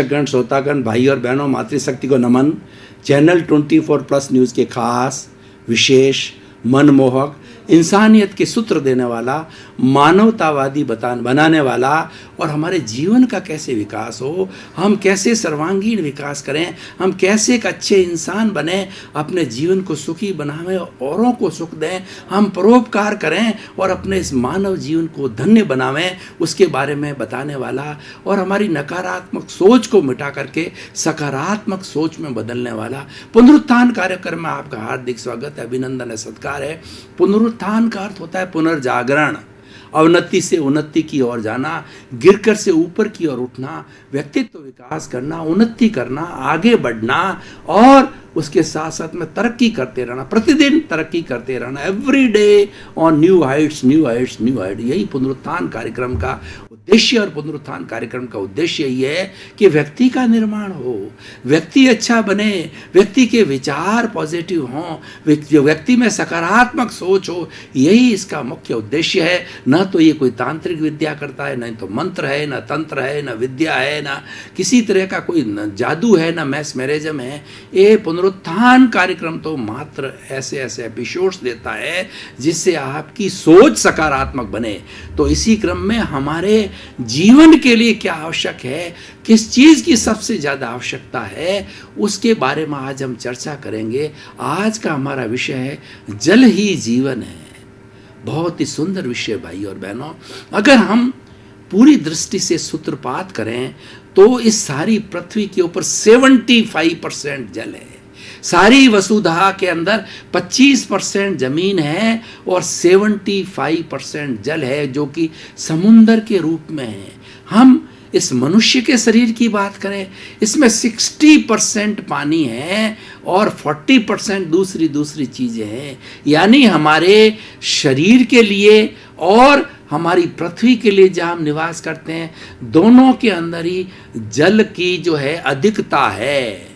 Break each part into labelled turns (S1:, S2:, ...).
S1: दर्शकगण, श्रोतागण, भाई और बहनों, मातृशक्ति को नमन। चैनल 24+ न्यूज़ के खास, विशेष, मनमोहक, इंसानियत के सूत्र देने वाला, मानवतावादी बनाने वाला और हमारे जीवन का कैसे विकास हो, हम कैसे सर्वांगीण विकास करें, हम कैसे एक अच्छे इंसान बने, अपने जीवन को सुखी बनावें, औरों को सुख दें, हम परोपकार करें और अपने इस मानव जीवन को धन्य बनावें, उसके बारे में बताने वाला और हमारी नकारात्मक सोच को मिटा करके सकारात्मक सोच में बदलने वाला पुनरुत्थान कार्यक्रम में आपका हार्दिक स्वागत है, अभिनंदन है, सत्कार है। पुनरुत्थान का अर्थ होता है पुनर्जागरण, अवनति से उन्नति की ओर जाना, गिरकर से ऊपर की ओर उठना, व्यक्तित्व विकास करना, उन्नति करना, आगे बढ़ना और उसके साथ साथ में तरक्की करते रहना, प्रतिदिन तरक्की करते रहना, every day on new Heights, new Heights, new height. यही पुनरुत्थान कार्यक्रम का उद्देश्य और पुनरुत्थान कार्यक्रम का उद्देश्य यही है कि व्यक्ति का निर्माण हो, व्यक्ति अच्छा बने, व्यक्ति के विचार पॉजिटिव हों, व्यक्ति में सकारात्मक सोच हो। यही इसका मुख्य उद्देश्य है। न तो ये कोई तांत्रिक विद्या करता है, न तो मंत्र है, न तंत्र है, न विद्या है, न किसी तरह का कोई जादू है, न मैस्मेरिज्म है। ये पुनरुत्थान कार्यक्रम तो मात्र ऐसे ऐसे एपिसोड्स देता है जिससे आपकी सोच सकारात्मक बने। तो इसी क्रम में हमारे जीवन के लिए क्या आवश्यक है, किस चीज़ की सबसे ज़्यादा आवश्यकता है, उसके बारे में आज हम चर्चा करेंगे। आज का हमारा विषय है जल ही जीवन है। बहुत ही सुंदर विषय भाई और बहनों। अगर हम पूरी दृष्टि से सूत्रपात करें तो इस सारी पृथ्वी के ऊपर 75% जल है। सारी वसुधा के अंदर 25% जमीन है और 75% जल है, जो कि समुंदर के रूप में है। हम इस मनुष्य के शरीर की बात करें, इसमें 60% पानी है और 40% दूसरी चीज़ें हैं। यानी हमारे शरीर के लिए और हमारी पृथ्वी के लिए जहाँ हम निवास करते हैं, दोनों के अंदर ही जल की जो है अधिकता है।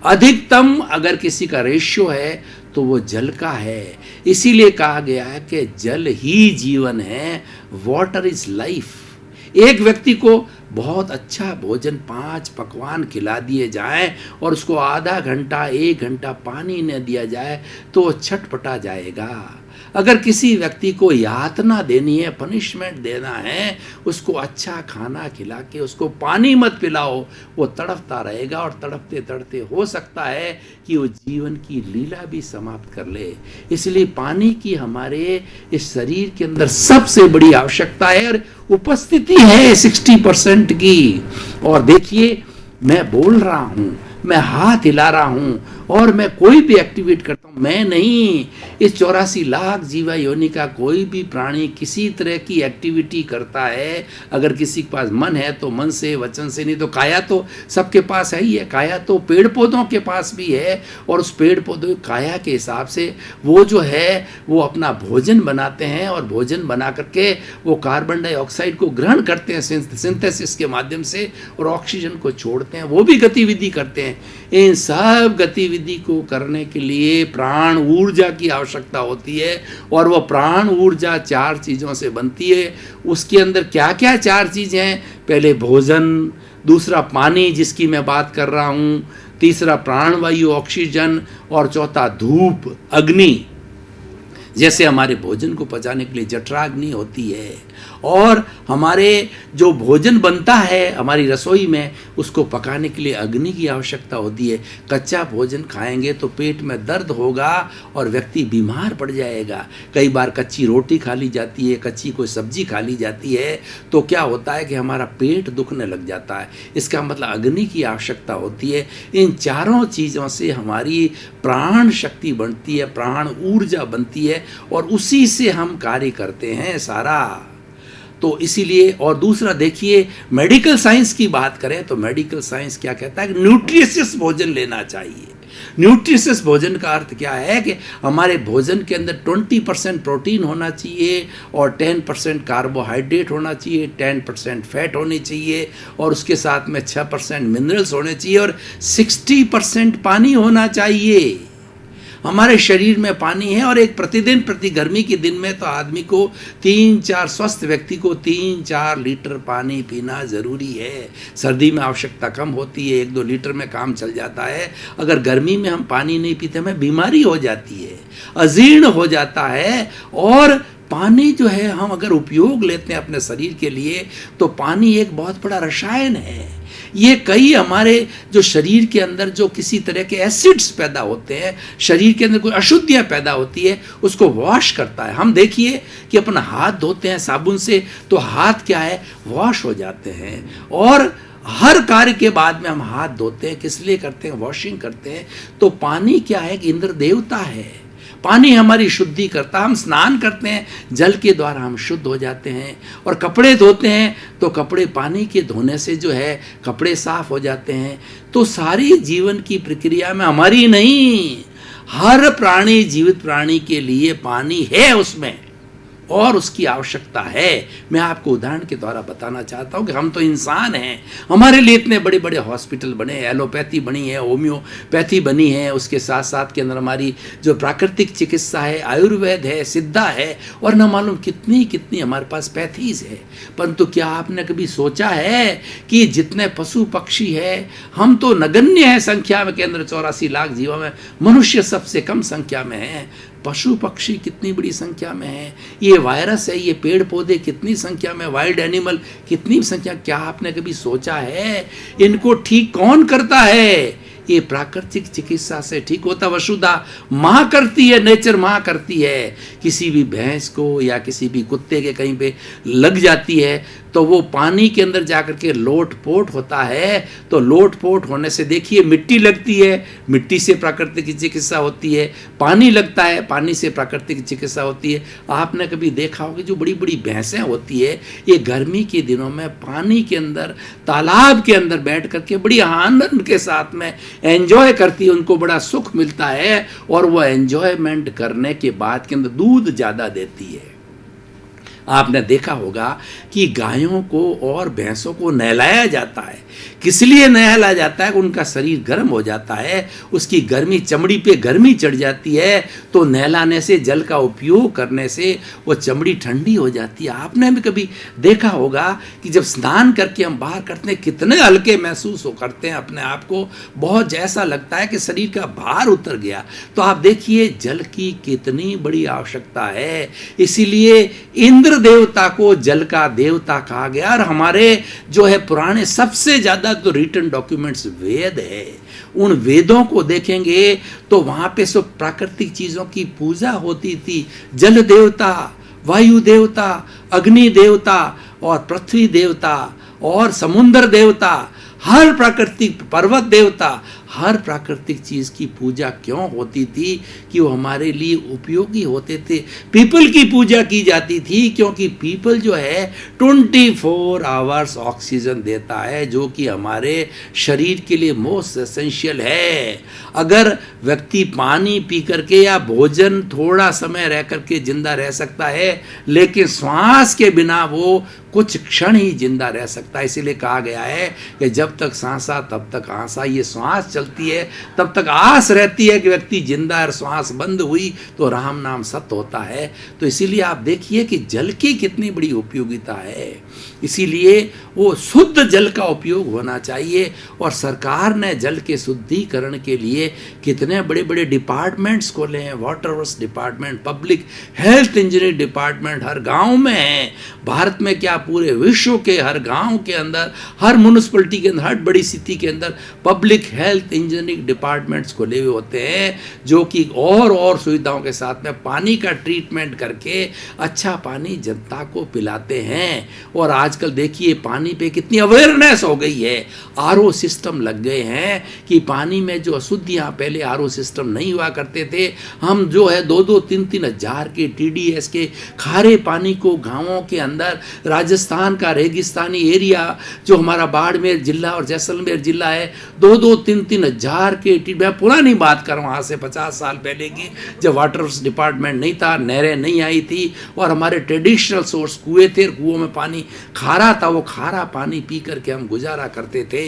S1: अधिकतम अगर किसी का रेशियो है तो वो जल का है। इसीलिए कहा गया है कि जल ही जीवन है, वाटर इज लाइफ। एक व्यक्ति को बहुत अच्छा भोजन 5 पकवान खिला दिए जाएं और उसको आधा घंटा 1 घंटा पानी न दिया जाए तो वो छटपटा जाएगा। अगर किसी व्यक्ति को यातना देनी है, पनिशमेंट देना है, उसको अच्छा खाना खिला के उसको पानी मत पिलाओ, वो तड़पता रहेगा और तड़पते तड़पते हो सकता है कि वो जीवन की लीला भी समाप्त कर ले। इसलिए पानी की हमारे इस शरीर के अंदर सबसे बड़ी आवश्यकता है और उपस्थिति है 60% की। और देखिए, मैं बोल रहा हूँ, मैं हाथ हिला रहा हूँ और मैं कोई भी एक्टिविटी करता हूँ, मैं नहीं, इस 84 लाख जीवा योनि का कोई भी प्राणी किसी तरह की एक्टिविटी करता है। अगर किसी के पास मन है तो मन से, वचन से, नहीं तो काया तो सबके पास है ही है। काया तो पेड़ पौधों के पास भी है और उस पेड़ पौधों काया के हिसाब से वो जो है वो अपना भोजन बनाते हैं और भोजन बना करके वो कार्बन डाइऑक्साइड को ग्रहण करते हैं सिंथेसिस के माध्यम से और ऑक्सीजन को छोड़ते हैं, वो भी गतिविधि करते हैं। इन सब गतिविधि को करने के लिए प्राण ऊर्जा की आवश्यकता होती है और वो प्राण ऊर्जा 4 चीज़ों से बनती है। उसके अंदर क्या क्या 4 चीज़ें हैं? पहले भोजन, दूसरा पानी जिसकी मैं बात कर रहा हूँ, तीसरा प्राणवायु ऑक्सीजन और चौथा धूप अग्नि। जैसे हमारे भोजन को पचाने के लिए जठराग्नि होती है और हमारे जो भोजन बनता है हमारी रसोई में, उसको पकाने के लिए अग्नि की आवश्यकता होती है। कच्चा भोजन खाएंगे तो पेट में दर्द होगा और व्यक्ति बीमार पड़ जाएगा। कई बार कच्ची रोटी खा ली जाती है, कच्ची कोई सब्जी खा ली जाती है तो क्या होता है कि हमारा पेट दुखने लग जाता है। इसका मतलब अग्नि की आवश्यकता होती है। इन चारों चीज़ों से हमारी प्राण शक्ति बनती है, प्राण ऊर्जा बनती है और उसी से हम कार्य करते हैं सारा। तो इसीलिए, और दूसरा देखिए, मेडिकल साइंस की बात करें तो मेडिकल साइंस क्या कहता है कि न्यूट्रिशियस भोजन लेना चाहिए। न्यूट्रिशियस भोजन का अर्थ क्या है कि हमारे भोजन के अंदर 20% प्रोटीन होना चाहिए और 10% कार्बोहाइड्रेट होना चाहिए, 10% फैट होनी चाहिए और उसके साथ में 6% मिनरल्स होने चाहिए और 60% पानी होना चाहिए। हमारे शरीर में पानी है। और एक प्रतिदिन प्रति गर्मी के दिन में तो आदमी को 3-4 स्वस्थ व्यक्ति को 3-4 लीटर पानी पीना ज़रूरी है। सर्दी में आवश्यकता कम होती है, 1-2 लीटर में काम चल जाता है। अगर गर्मी में हम पानी नहीं पीते हमें बीमारी हो जाती है, अजीर्ण हो जाता है। और पानी जो है हम अगर उपयोग लेते हैं अपने शरीर के लिए तो पानी एक बहुत बड़ा रसायन है। ये कई हमारे जो शरीर के अंदर जो किसी तरह के एसिड्स पैदा होते हैं, शरीर के अंदर कोई अशुद्धियाँ पैदा होती है, उसको वॉश करता है। हम देखिए कि अपना हाथ धोते हैं साबुन से तो हाथ क्या है, वॉश हो जाते हैं। और हर कार्य के बाद में हम हाथ धोते हैं, किस लिए करते हैं, वॉशिंग करते हैं। तो पानी क्या है कि इंद्र देवता है, पानी हमारी शुद्धि करता। हम स्नान करते हैं, जल के द्वारा हम शुद्ध हो जाते हैं। और कपड़े धोते हैं तो कपड़े पानी के धोने से जो है कपड़े साफ हो जाते हैं। तो सारी जीवन की प्रक्रिया में हमारी नहीं, हर प्राणी, जीवित प्राणी के लिए पानी है उसमें और उसकी आवश्यकता है। मैं आपको उदाहरण के द्वारा बताना चाहता हूँ कि हम तो इंसान हैं, हमारे लिए इतने बड़े बड़े हॉस्पिटल बने, एलोपैथी बनी है, होम्योपैथी बनी है, उसके साथ साथ के अंदर हमारी जो प्राकृतिक चिकित्सा है, आयुर्वेद है, सिद्धा है, और न मालूम कितनी कितनी हमारे पास पैथीज है। परंतु क्या आपने कभी सोचा है कि जितने पशु पक्षी है, हम तो नगण्य है संख्या में, के अंदर 84 लाख जीवों में मनुष्य सबसे कम संख्या में है, पशु पक्षी कितनी बड़ी संख्या में है, ये वायरस है, ये पेड़ पौधे कितनी संख्या में, वाइल्ड एनिमल कितनी संख्या। क्या आपने कभी सोचा है इनको ठीक कौन करता है? ये प्राकृतिक चिकित्सा से ठीक होता। वसुधा माँ करती है, नेचर माँ करती है। किसी भी भैंस को या किसी भी कुत्ते के कहीं पे लग जाती है तो वो पानी के अंदर जाकर के लोटपोट होता है। तो लोटपोट होने से देखिए मिट्टी लगती है, मिट्टी से प्राकृतिक चिकित्सा होती है, पानी लगता है, पानी से प्राकृतिक चिकित्सा होती है। आपने कभी देखा होगा जो बड़ी बड़ी भैंसें होती है, ये गर्मी के दिनों में पानी के अंदर, तालाब के अंदर बैठ करके बड़ी आनंद के साथ में एंजॉय करती है, उनको बड़ा सुख मिलता है और वह एंजॉयमेंट करने के बाद के अंदर दूध ज़्यादा देती है। आपने देखा होगा कि गायों को और भैंसों को नहलाया जाता है। किस लिए नहलाया जाता है? उनका शरीर गर्म हो जाता है, उसकी गर्मी, चमड़ी पे गर्मी चढ़ जाती है, तो नहलाने से, जल का उपयोग करने से वो चमड़ी ठंडी हो जाती है। आपने भी कभी देखा होगा कि जब स्नान करके हम बाहर करते हैं कितने हल्के महसूस हो करते हैं अपने आप को, बहुत जैसा लगता है कि शरीर का भार उतर गया। तो आप देखिए जल की कितनी बड़ी आवश्यकता है। इसीलिए इंद्र देवता को जल का देवता कहा गया। और हमारे जो है पुराने सबसे ज्यादा तो रिटन डॉक्यूमेंट्स वेद है। उन वेदों को देखेंगे तो वहां पे सब प्राकृतिक चीजों की पूजा होती थी। जल देवता, वायु देवता, अग्नि देवता और पृथ्वी देवता और समुद्र देवता, हर प्राकृतिक पर्वत देवता, हर प्राकृतिक चीज की पूजा क्यों होती थी? कि वो हमारे लिए उपयोगी होते थे। पीपल की पूजा की जाती थी क्योंकि पीपल जो है 24 आवर्स ऑक्सीजन देता है, जो कि हमारे शरीर के लिए मोस्ट एसेंशियल है। अगर व्यक्ति पानी पी करके या भोजन थोड़ा समय रह करके जिंदा रह सकता है, लेकिन श्वास के बिना वो कुछ क्षण ही जिंदा रह सकता है। इसीलिए कहा गया है कि जब तक सांसा तब तक आसा। ये श्वास चलती है तब तक आस रहती है कि व्यक्ति जिंदा है, और श्वास बंद हुई तो राम नाम सत्य होता है। तो इसीलिए आप देखिए कि जल की कितनी बड़ी उपयोगिता है। इसीलिए वो शुद्ध जल का उपयोग होना चाहिए। और सरकार ने जल के शुद्धिकरण के लिए कितने बड़े बड़े डिपार्टमेंट्स खोले हैं। Water works department, public health engineering department हर गांव में है। भारत में क्या, पूरे विश्व के हर गांव के अंदर, हर म्यूनिसिपैलिटी के अंदर, हर बड़ी सिटी के अंदर पब्लिक हेल्थ इंजीनियरिंग डिपार्टमेंट्स खोले हुए होते हैं, जो कि और सुविधाओं के साथ में पानी का ट्रीटमेंट करके अच्छा पानी जनता को पिलाते हैं। और आजकल देखिए पानी पे कितनी अवेयरनेस हो गई है। आरओ सिस्टम लग गए हैं कि पानी में जो अशुद्धियाँ, पहले आरओ सिस्टम नहीं हुआ करते थे, हम जो है 2-3 हज़ार के TDS के खारे पानी को गाँवों के अंदर, राजस्थान का रेगिस्तानी एरिया जो हमारा बाड़मेर जिला और जैसलमेर जिला है, 2-3 3000 के मैं पुरानी बात कर रहा हूँ, आज से 50 साल पहले की, जब वाटर डिपार्टमेंट नहीं था, नहरें नहीं आई थी और हमारे ट्रेडिशनल सोर्स कुएँ थे, कुओं में पानी खारा था, वो खारा पानी पी करके हम गुजारा करते थे।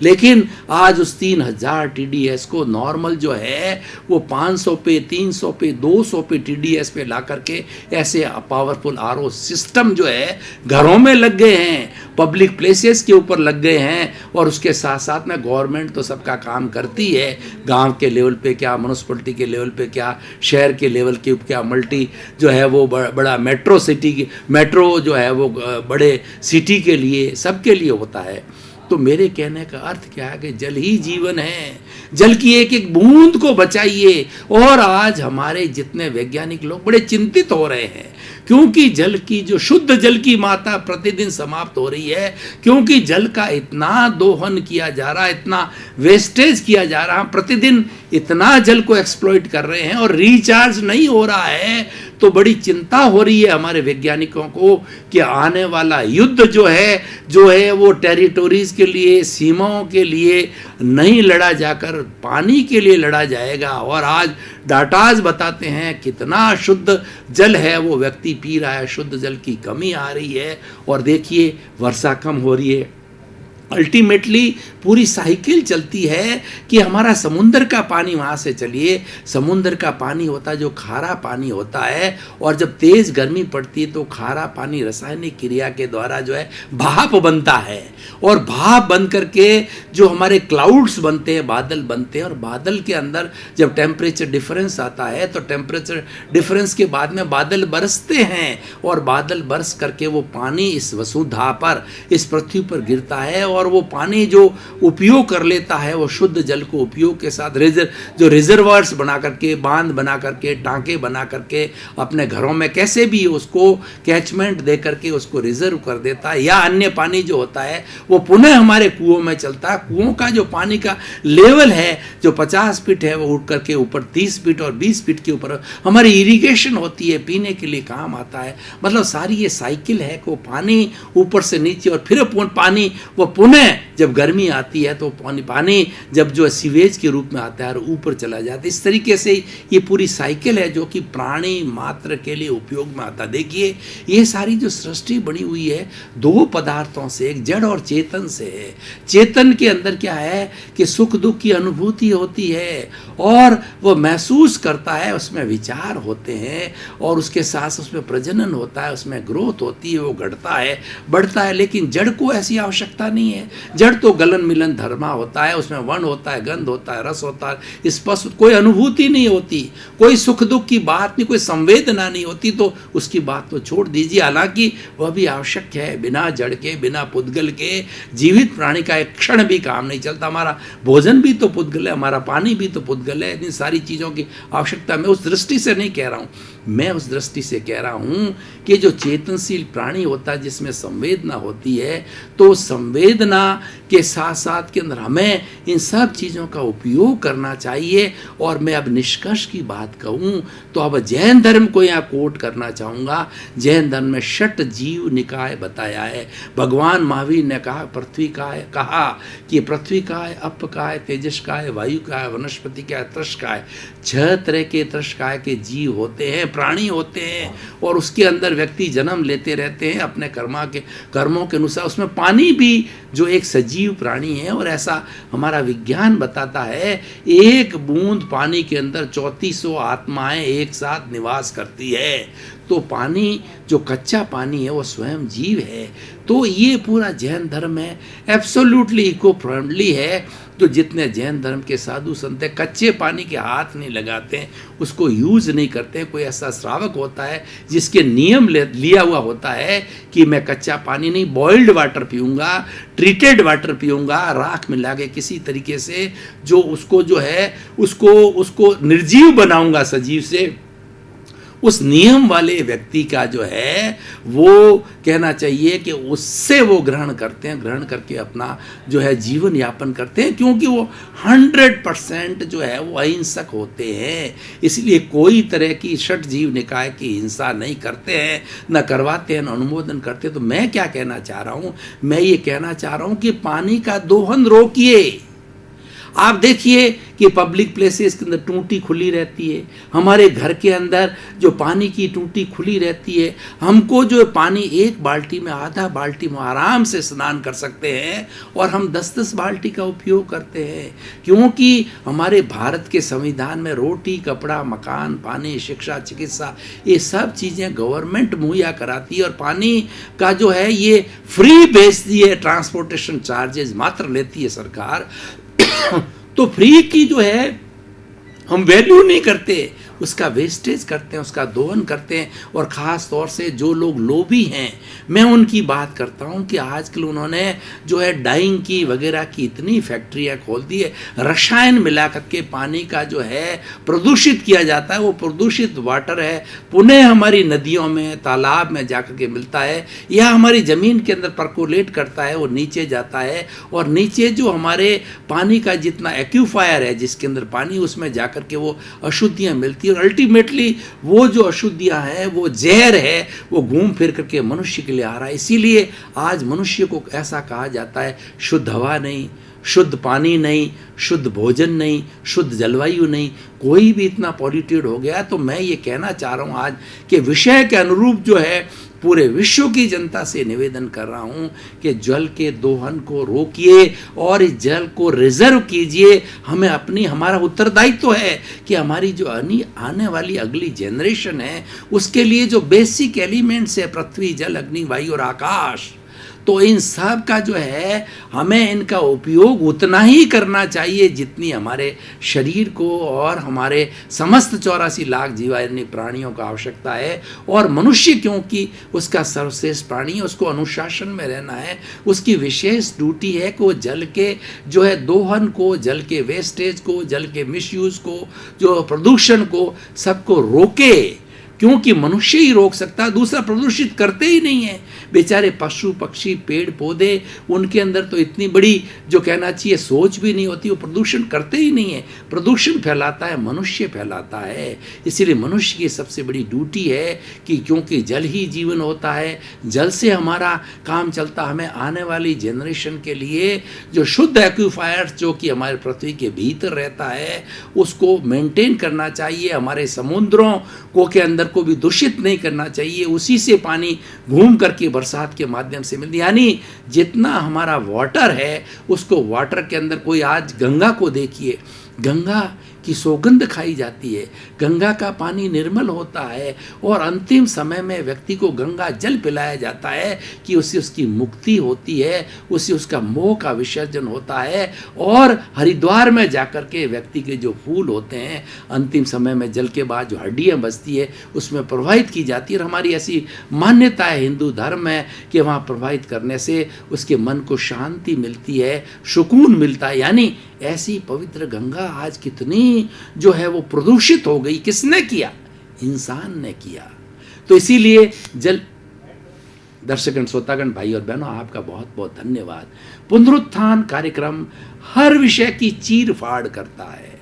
S1: लेकिन आज उस 3000 TDS को नॉर्मल जो है वो 500 पे, 300 पे, 200 पे TDS पे ला करके ऐसे पावरफुल RO सिस्टम जो है घरों में लग गए हैं, पब्लिक प्लेसेस के ऊपर लग गए हैं। और उसके साथ साथ में गवर्नमेंट तो सबका काम करती है, गांव के लेवल पे क्या, म्यूनसिपलिटी के लेवल पे क्या, शहर के लेवल के क्या, मल्टी जो है वो बड़ा मेट्रो सिटी की मेट्रो जो है वो बड़े सिटी के लिए, सबके लिए होता है। तो मेरे कहने का अर्थ क्या है कि जल ही जीवन है, जल की एक एक बूंद को बचाइए। और आज हमारे जितने वैज्ञानिक लोग बड़े चिंतित हो रहे हैं, क्योंकि जल की जो शुद्ध जल की मात्रा प्रतिदिन समाप्त हो रही है, क्योंकि जल का इतना दोहन किया जा रहा है, इतना वेस्टेज किया जा रहा है, प्रतिदिन इतना जल को एक्सप्लॉइट कर रहे हैं और रिचार्ज नहीं हो रहा है। तो बड़ी चिंता हो रही है हमारे वैज्ञानिकों को कि आने वाला युद्ध जो है वो टेरिटोरीज के लिए, सीमाओं के लिए नहीं लड़ा जाकर पानी के लिए लड़ा जाएगा। और आज डाटाज बताते हैं कितना शुद्ध जल है वो व्यक्ति पी रहा है, शुद्ध जल की कमी आ रही है। और देखिए वर्षा कम हो रही है, अल्टीमेटली पूरी साइकिल चलती है कि हमारा समुंदर का पानी वहाँ से चलिए, समुंदर का पानी होता है जो खारा पानी होता है, और जब तेज़ गर्मी पड़ती है तो खारा पानी रासायनिक क्रिया के द्वारा जो है भाप बनता है, और भाप बन करके जो हमारे क्लाउड्स बनते हैं, बादल बनते हैं, और बादल के अंदर जब टेम्परेचर डिफरेंस आता है तो टेम्परेचर डिफरेंस के बाद में बादल बरसते हैं, और बादल बरस करके वो पानी इस वसुधा पर, इस पृथ्वी पर गिरता है। और वो पानी जो उपयोग कर लेता है, वो शुद्ध जल को उपयोग के साथ जो रिजर्वायर्स बना करके, बांध बना करके, टांके बना करके अपने घरों में कैसे भी उसको कैचमेंट दे करके उसको रिजर्व कर देता है, या अन्य पानी जो होता है वो पुनः हमारे कुओं में चलता है। कुओं का जो पानी का लेवल है जो 50 फीट है वो उठ करके ऊपर 30 फीट और 20 फीट के ऊपर हमारी इरिगेशन होती है, पीने के लिए काम आता है। मतलब सारी ये साइकिल है कि वो पानी ऊपर से नीचे, और फिर पानी वो पुनः जब गर्मी आती है तो पानी जब जो सीवेज के रूप में आता है और ऊपर चला जाता है। इस तरीके से ये पूरी साइकिल है जो कि प्राणी मात्र के लिए उपयोग में आता है। देखिए ये सारी जो सृष्टि बनी हुई है दो पदार्थों से, एक जड़ और चेतन से है। चेतन के अंदर क्या है कि सुख दुख की अनुभूति होती है और वो महसूस करता है, उसमें विचार होते हैं, और उसके साथ उसमें प्रजनन होता है, उसमें ग्रोथ होती है, वो घटता है, बढ़ता है। लेकिन जड़ को ऐसी आवश्यकता नहीं है। जड़ तो गलन मिलन धर्मा होता है, उसमें वर्ण होता है, गंध होता है, रस होता है, स्पर्श, कोई अनुभूति नहीं होती, कोई सुख दुख की बात नहीं, कोई संवेदना नहीं होती, तो उसकी बात तो छोड़ दीजिए। हालांकि वह भी आवश्यक है, बिना जड़ के, बिना पुद्गल के जीवित प्राणी का एक क्षण भी काम नहीं चलता। हमारा भोजन भी तो पुद्गल है, हमारा पानी भी तो पुद्गल है, इन सारी चीज़ों की आवश्यकता। मैं उस दृष्टि से नहीं कह रहा हूँ, मैं उस दृष्टि से कह रहा हूँ कि जो चेतनशील प्राणी होता है जिसमें संवेदना होती है, तो संवेदना के साथ साथ के अंदर हमें इन सब चीज़ों का उपयोग करना चाहिए। और मैं अब निष्कर्ष की बात कहूँ तो अब जैन धर्म को यहाँ कोट करना चाहूँगा। जैन धर्म में षट जीव निकाय बताया है। भगवान महावीर ने कहा पृथ्वी का है, कहा कि पृथ्वी का है, अप का है, तेजस का है, वायु का है, वनस्पति का है, तृष का है। 6 तरह के तृष काय के जीव होते हैं, प्राणी होते हैं, और उसके अंदर व्यक्ति जन्म लेते रहते हैं अपने कर्मों के अनुसार। उसमें पानी भी जो एक सजीव प्राणी है, और ऐसा हमारा विज्ञान बताता है, एक बूंद पानी के अंदर 3400 आत्माएं एक साथ निवास करती है। तो पानी जो कच्चा पानी है वो स्वयं जीव है। तो ये पूरा जैन धर्म है, एब्सोल्युटली इको फ्रेंडली है। तो जितने जैन धर्म के साधु संत हैं कच्चे पानी के हाथ नहीं लगाते हैं, उसको यूज़ नहीं करते हैं। कोई ऐसा श्रावक होता है जिसके नियम लिया हुआ होता है कि मैं कच्चा पानी नहीं, बॉइल्ड वाटर पीऊँगा, ट्रीटेड वाटर पीऊँगा, राख मिला के किसी तरीके से जो उसको जो है उसको निर्जीव बनाऊँगा सजीव से। उस नियम वाले व्यक्ति का जो है वो कहना चाहिए कि उससे वो ग्रहण करते हैं, ग्रहण करके अपना जो है जीवन यापन करते हैं, क्योंकि वो 100% जो है वो अहिंसक होते हैं। इसलिए कोई तरह की षट जीव निकाय की हिंसा नहीं करते हैं, न करवाते हैं, न अनुमोदन करते। तो मैं क्या कहना चाह रहा हूँ, मैं ये कहना चाह रहा हूँ कि पानी का दोहन रोकिए। आप देखिए कि पब्लिक प्लेसेस के अंदर टूटी खुली रहती है, हमारे घर के अंदर जो पानी की टूटी खुली रहती है, हमको जो पानी एक बाल्टी में आधा बाल्टी में आराम से स्नान कर सकते हैं और हम 10-10 बाल्टी का उपयोग करते हैं, क्योंकि हमारे भारत के संविधान में रोटी, कपड़ा, मकान, पानी, शिक्षा, चिकित्सा ये सब चीज़ें गवर्नमेंट मुहैया कराती है और पानी का जो है ये फ्री बेचती है, ट्रांसपोर्टेशन चार्जेस मात्र लेती है सरकार। तो फ्री की जो है हम वैल्यू नहीं करते, उसका वेस्टेज करते हैं, उसका दोहन करते हैं। और ख़ास तौर से जो लोग लोभी हैं, मैं उनकी बात करता हूं कि आजकल उन्होंने जो है डाइंग की वगैरह की इतनी फैक्ट्रियां खोल दी है, रसायन मिला करके पानी का जो है प्रदूषित किया जाता है। वो प्रदूषित वाटर है पुनः हमारी नदियों में, तालाब में जाकर के मिलता है या हमारी ज़मीन के अंदर परकोलेट करता है, वो नीचे जाता है और नीचे जो हमारे पानी का जितना एक्यूफायर है जिसके अंदर पानी, उसमें जाकर के वो अशुद्धियाँ मिलती और अल्टीमेटली वो जो अशुद्धियां हैं, वो जहर है, वो घूम फिर करके मनुष्य के लिए आ रहा है। इसीलिए आज मनुष्य को ऐसा कहा जाता है, शुद्ध हवा नहीं, शुद्ध पानी नहीं, शुद्ध भोजन नहीं, शुद्ध जलवायु नहीं, कोई भी इतना पॉल्यूटेड हो गया। तो मैं ये कहना चाह रहा हूँ आज कि विषय के अनुरूप जो है पूरे विश्व की जनता से निवेदन कर रहा हूं कि जल के दोहन को रोकिए और इस जल को रिजर्व कीजिए। हमारा उत्तरदायित्व है कि हमारी जो आने वाली अगली जनरेशन है उसके लिए जो बेसिक एलिमेंट्स है, पृथ्वी, जल, अग्नि, वायु और आकाश, तो इन सब का जो है हमें इनका उपयोग उतना ही करना चाहिए जितनी हमारे शरीर को और हमारे समस्त 84 लाख जीवाणु प्राणियों का आवश्यकता है। और मनुष्य क्योंकि उसका सर्वश्रेष्ठ प्राणी है, उसको अनुशासन में रहना है, उसकी विशेष ड्यूटी है कि वो जल के जो है दोहन को, जल के वेस्टेज को, जल के मिसयूज़ को, जो प्रदूषण को, सबको रोके, क्योंकि मनुष्य ही रोक सकता है, दूसरा प्रदूषित करते ही नहीं है। बेचारे पशु पक्षी, पेड़ पौधे, उनके अंदर तो इतनी बड़ी जो कहना चाहिए सोच भी नहीं होती, वो प्रदूषण करते ही नहीं है। प्रदूषण फैलाता है मनुष्य, फैलाता है। इसीलिए मनुष्य की सबसे बड़ी ड्यूटी है कि क्योंकि जल ही जीवन होता है, जल से हमारा काम चलता, हमें आने वाली जनरेशन के लिए जो शुद्ध एक्यूफायर जो कि हमारे पृथ्वी के भीतर रहता है उसको मेंटेन करना चाहिए। हमारे समुद्रों को के अंदर को भी दूषित नहीं करना चाहिए, उसी से पानी घूम करके बरसात के माध्यम से मिलती, यानी जितना हमारा वाटर है उसको वाटर के अंदर, कोई आज गंगा को देखिए, गंगा की सौगंध खाई जाती है, गंगा का पानी निर्मल होता है और अंतिम समय में व्यक्ति को गंगा जल पिलाया जाता है कि उससे उसकी मुक्ति होती है, उससे उसका मोह का विसर्जन होता है। और हरिद्वार में जाकर के व्यक्ति के जो फूल होते हैं अंतिम समय में जल के बाद जो हड्डियाँ बचती है उसमें प्रवाहित की जाती है। और हमारी ऐसी मान्यता है हिंदू धर्म में कि वहाँ प्रवाहित करने से उसके मन को शांति मिलती है, सुकून मिलता है। यानी ऐसी पवित्र गंगा आज कितनी जो है वो प्रदूषित हो गई, किसने किया? इंसान ने किया। तो इसीलिए जल दर्शकगण, श्रोतागण, भाई और बहनों, आपका बहुत बहुत धन्यवाद। पुनरुत्थान कार्यक्रम हर विषय की चीर फाड़ करता है,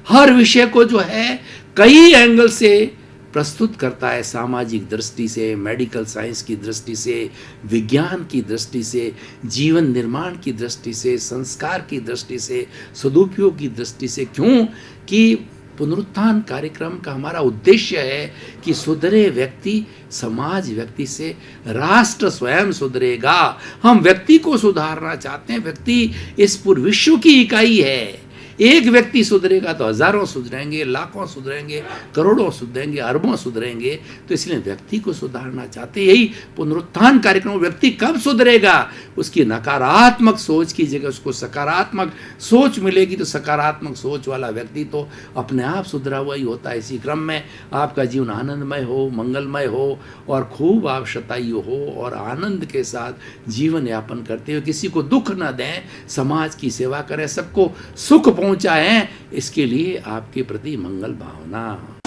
S1: हर विषय को जो है कई एंगल से प्रस्तुत करता है, सामाजिक दृष्टि से, मेडिकल साइंस की दृष्टि से, विज्ञान की दृष्टि से, जीवन निर्माण की दृष्टि से, संस्कार की दृष्टि से, सदुपयोग की दृष्टि से। क्यों कि पुनरुत्थान कार्यक्रम का हमारा उद्देश्य है कि सुधरे व्यक्ति, समाज व्यक्ति से, राष्ट्र स्वयं सुधरेगा। हम व्यक्ति को सुधारना चाहते हैं, व्यक्ति इस पूरे विश्व की इकाई है। एक व्यक्ति सुधरेगा तो हजारों सुधरेंगे, लाखों सुधरेंगे, करोड़ों सुधरेंगे, अरबों सुधरेंगे। तो इसलिए व्यक्ति को सुधारना चाहते, यही पुनरुत्थान कार्यक्रम। व्यक्ति कब सुधरेगा? उसकी नकारात्मक सोच की जगह उसको सकारात्मक सोच मिलेगी, तो सकारात्मक सोच वाला व्यक्ति तो अपने आप सुधरा हुआ ही होता है। इसी क्रम में आपका जीवन आनंदमय हो, मंगलमय हो और खूब आप शतायु हो और आनंद के साथ जीवन यापन करते हुए किसी को दुख न दें, समाज की सेवा करें, सबको सुख पहुंचाएं। इसके लिए आपके प्रति मंगल भावना।